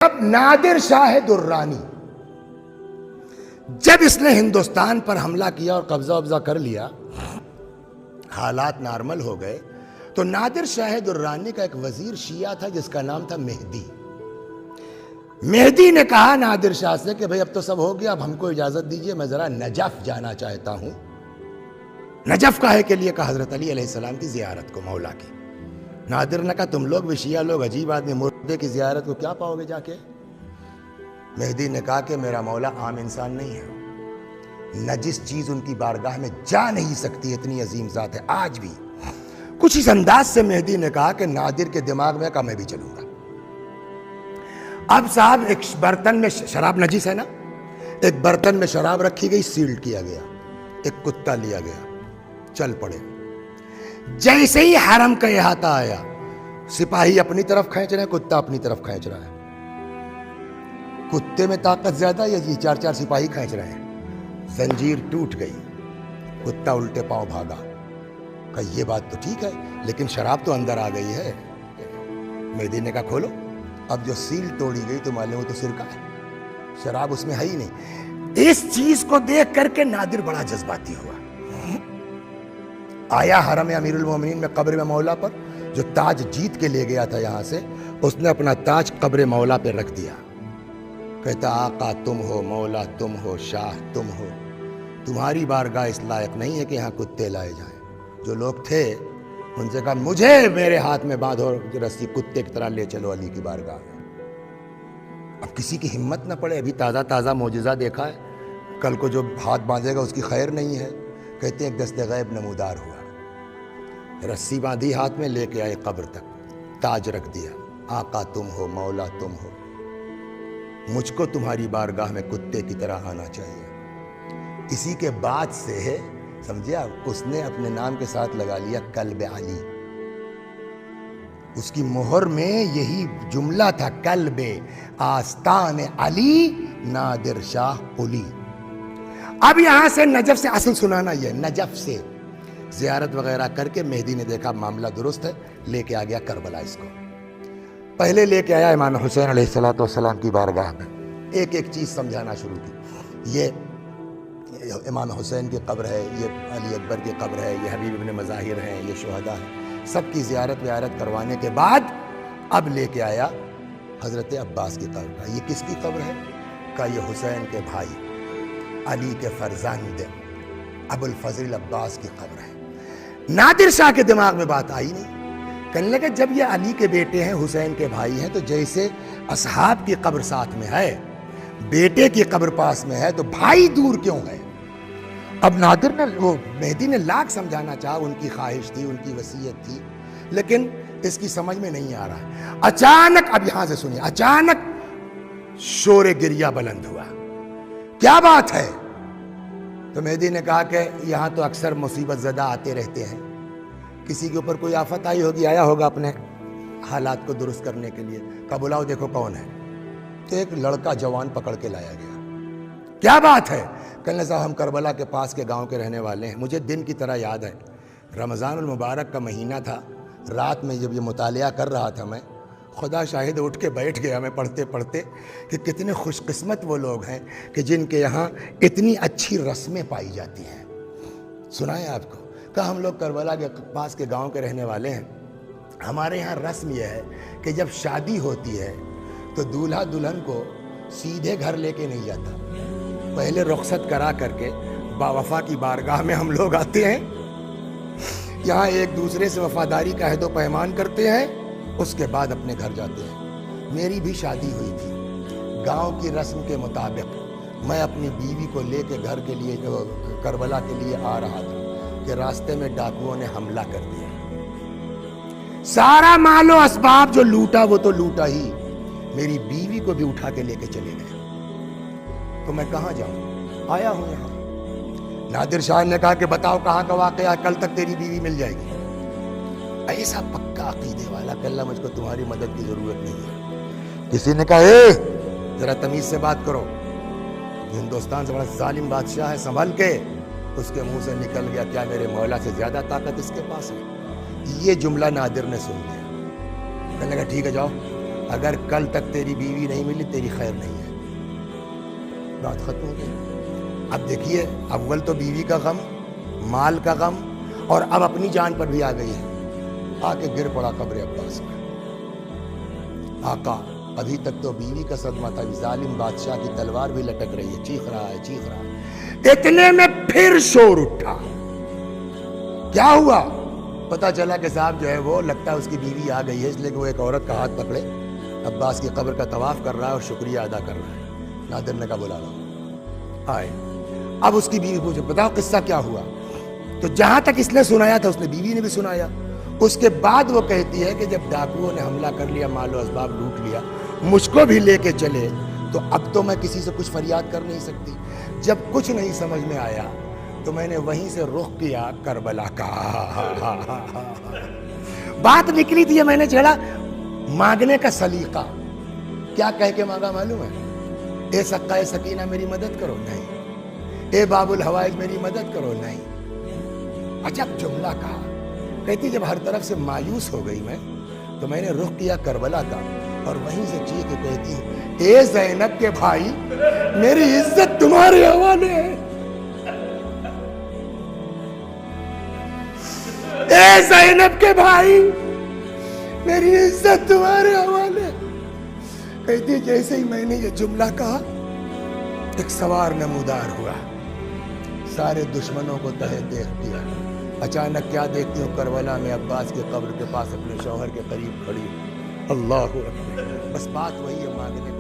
اب نادر شاہ درانی جب اس نے ہندوستان پر حملہ کیا اور قبضہ کر لیا، حالات نارمل ہو گئے، تو نادر شاہ درانی کا ایک وزیر شیعہ تھا جس کا نام تھا مہدی۔ مہدی نے کہا نادر شاہ سے کہ بھئی اب تو سب ہو گیا، اب ہم کو اجازت دیجئے، میں ذرا نجف جانا چاہتا ہوں۔ نجف کاہے کے لیے؟ کہا حضرت علی علیہ السلام کی زیارت کو، مولا کی۔ نادر نے کہا تم لوگ بھی شیعہ لوگ عجیب آدمی، مردے کی زیارت کو کیا پاؤ گے جا کے؟ مہدی نے کہا کہ میرا مولا عام انسان نہیں ہے، نجس چیز ان کی بارگاہ میں جا نہیں سکتی، اتنی عظیم ذات ہے۔ آج بھی کچھ اس انداز سے مہدی نے کہا کہ نادر کے دماغ میں کہا میں بھی چلوں گا۔ اب صاحب ایک برتن میں شراب، نجس ہے نا، ایک برتن میں شراب رکھی گئی، سیل کیا گیا، ایک کتا لیا گیا، چل پڑے۔ جیسے ہی حرم کا احاطہ آیا، سپاہی اپنی طرف کھینچ رہے ہیں، کتا اپنی طرف کھینچ رہا ہے۔ کتے میں طاقت زیادہ ہے یا چار چار سپاہی کھینچ رہے ہیں؟ زنجیر ٹوٹ گئی، کتا الٹے پاؤں بھاگا۔ کہا یہ بات تو ٹھیک ہے لیکن شراب تو اندر آ گئی ہے۔ مہدی نے کہا کھولو۔ اب جو سیل توڑی گئی تو معلوم تو سرکہ ہے، شراب اس میں ہے ہی نہیں۔ اس چیز کو دیکھ کر کے نادر بڑا جذباتی ہوا، آیا حرم امیر المومنین میں قبر میں مولا پر، جو تاج جیت کے لے گیا تھا یہاں سے، اس نے اپنا تاج قبر مولا پہ رکھ دیا۔ کہتا آقا تم ہو، مولا تم ہو، شاہ تم ہو، تمہاری بارگاہ اس لائق نہیں ہے کہ یہاں کتے لائے جائیں۔ جو لوگ تھے ان سے کہا مجھے میرے ہاتھ میں باندھو رسی، کتے کی طرح لے چلو علی کی بارگاہ میں۔ اب کسی کی ہمت نہ پڑے، ابھی تازہ تازہ معجزہ دیکھا ہے، کل کو جو ہاتھ باندھے گا اس کی خیر نہیں ہے۔ کہتے ہیں ایک دست غیب نمودار ہوا، رسی باندھی ہاتھ میں، لے کے آئے قبر تک، تاج رکھ دیا۔ آقا تم ہو، مولا تم ہو، مجھ کو تمہاری بارگاہ میں کتے کی طرح آنا چاہیے۔ اسی کے بعد سے سمجھے آپ، اس نے اپنے نام کے ساتھ لگا لیا کلب علی۔ اس کی مہر میں یہی جملہ تھا، کلب آستان علی نادر شاہ قلی۔ اب یہاں سے نجف سے اصل سنانا یہ، نجف سے زیارت وغیرہ کر کے مہدی نے دیکھا معاملہ درست ہے، لے کے آ گیا کربلا۔ اس کو پہلے لے کے آیا امام حسین علیہ السلام کی بارگاہ میں، ایک ایک چیز سمجھانا شروع کی۔ یہ امام حسین کی قبر ہے، یہ علی اکبر کی قبر ہے، یہ حبیب ابن مظاہر ہیں، یہ شہداء ہیں، سب کی زیارت ویارت کروانے کے بعد اب لے کے آیا حضرت عباس کی قبر کا۔ یہ کس کی قبر ہے؟ کہا یہ حسین کے بھائی علی کے فرزند ابو الفضل عباس کی قبر ہے۔ نادر شاہ کے دماغ میں بات آئی نہیں، کہنے لگا جب یہ علی کے بیٹے ہیں، حسین کے بھائی ہیں، تو جیسے اصحاب کی قبر ساتھ میں ہے، بیٹے کی قبر پاس میں ہے، تو بھائی دور کیوں ہے؟ اب نادر نے، وہ مہدی نے لاکھ سمجھانا چاہا، ان کی خواہش تھی، ان کی وصیت تھی، لیکن اس کی سمجھ میں نہیں آ رہا ہے۔ اچانک، اب یہاں سے سنیے، اچانک شور گریہ بلند ہوا۔ کیا بات ہے؟ تو مہدی نے کہا کہ یہاں تو اکثر مصیبت زدہ آتے رہتے ہیں، کسی کے اوپر کوئی آفت آئی ہوگی، آیا ہوگا اپنے حالات کو درست کرنے کے لیے۔ کہا بلاؤ دیکھو کون ہے۔ تو ایک لڑکا جوان پکڑ کے لایا گیا۔ کیا بات ہے؟ کہنے صاحب ہم کربلا کے پاس کے گاؤں کے رہنے والے ہیں، مجھے دن کی طرح یاد ہے، رمضان المبارک کا مہینہ تھا، رات میں جب یہ مطالعہ کر رہا تھا میں، خدا شاہد اٹھ کے بیٹھ گیا میں پڑھتے پڑھتے کہ کتنے خوش قسمت وہ لوگ ہیں کہ جن کے یہاں اتنی اچھی رسمیں پائی جاتی ہیں۔ سنائیں آپ کو؟ کہا ہم لوگ کربلا کے پاس کے گاؤں کے رہنے والے ہیں، ہمارے یہاں رسم یہ ہے کہ جب شادی ہوتی ہے تو دولہا دلہن کو سیدھے گھر لے کے نہیں جاتا، پہلے رخصت کرا کر کے باوفا کی بارگاہ میں ہم لوگ آتے ہیں، یہاں ایک دوسرے سے وفاداری کا عہد و پیمان کرتے ہیں، اس کے بعد اپنے گھر جاتے ہیں۔ میری بھی شادی ہوئی تھی، گاؤں کی رسم کے مطابق میں اپنی بیوی کو لے کے گھر کے لیے، کربلا کے لیے آ رہا تھا کہ راستے میں ڈاکوؤں نے حملہ کر دیا، سارا مال و اسباب جو لوٹا وہ تو لوٹا ہی، میری بیوی کو بھی اٹھا کے لے کے چلے گئے۔ تو میں کہاں جاؤں؟ آیا ہوں یہاں۔ نادر شاہ نے کہا کہ بتاؤ کہاں کا واقعہ، کل تک تیری بیوی مل جائے گی۔ ایسا پکا عقیدے والا کہ اللہ مجھ کو تمہاری مدد کی ضرورت نہیں ہے۔ کسی نے کہا اے ذرا تمیز سے بات کرو، ہندوستان سے بڑا ظالم بادشاہ ہے، سنبھل کے۔ اس کے منہ سے نکل گیا کیا میرے مولا سے زیادہ طاقت اس کے پاس ہے؟ یہ جملہ نادر نے سن لیا، کہنے لگا ٹھیک ہے جاؤ، اگر کل تک تیری بیوی نہیں ملی تیری خیر نہیں ہے. بات ختم ہو گئی. اب دیکھیے اول تو بیوی کا غم، مال کا غم، اور اب اپنی جان پر بھی آ گئی ہے. آ کے گر پڑا قبر عباس میں. آقا ابھی تک تو بیوی کا صدمہ تھا، ظالم بادشاہ کی تلوار بھی لٹک رہی ہے، چیخ رہا ہے چیخ رہا ہے. اتنے میں پھر شور اٹھا. کیا ہوا؟ پتا چلا کہ صاحب جو ہے وہ لگتا ہے اس کی بیوی آ گئی ہے، اس لیے کہ وہ ایک عورت کا ہاتھ پکڑے عباس کی قبر کا طواف کر رہا ہے اور شکریہ ادا کر رہا ہے. نادر نے کہا بلا لو. آئے. اب اس کی بیوی پوچھے بتاؤ قصہ کیا ہوا؟ تو جہاں تک اس نے سنایا تھا اس نے بیوی نے بھی سنایا. اس کے بعد وہ کہتی ہے کہ جب ڈاکوؤں نے حملہ کر لیا، مال و اسباب لوٹ لیا، مجھ کو بھی لے کے چلے، تو اب تو میں کسی سے کچھ فریاد کر نہیں سکتی. جب کچھ نہیں سمجھ میں آیا تو میں نے وہیں سے رخ کیا کربلا کا. بات نکلی تھی، میں نے چھیڑا مانگنے کا سلیقہ. کیا کہہ کے مانگا معلوم ہے؟ اے سقائے سکینہ میری مدد کرو، نہیں. اے باب الحوائج میری مدد کرو، نہیں. عجب جملہ کہا. کہتی جب ہر طرف سے مایوس ہو گئی میں تو میں نے رخ کیا کربلا کا، اور وہیں سے چیخ کے کہتی ہوں اے زینب کے بھائی میری عزت تمہارے حوالے ہے. اے زینب کے بھائی میری عزت تمہارے حوالے. کہتی جیسے ہی میں نے یہ جملہ کہا ایک سوار نمودار ہوا، سارے دشمنوں کو تہے دیکھ دیا. اچانک کیا دیکھتی ہوں؟ کربلا میں عباس کی قبر کے پاس اپنے شوہر کے قریب کھڑی. اللہ اکبر. بس بات وہی ہے مانگنے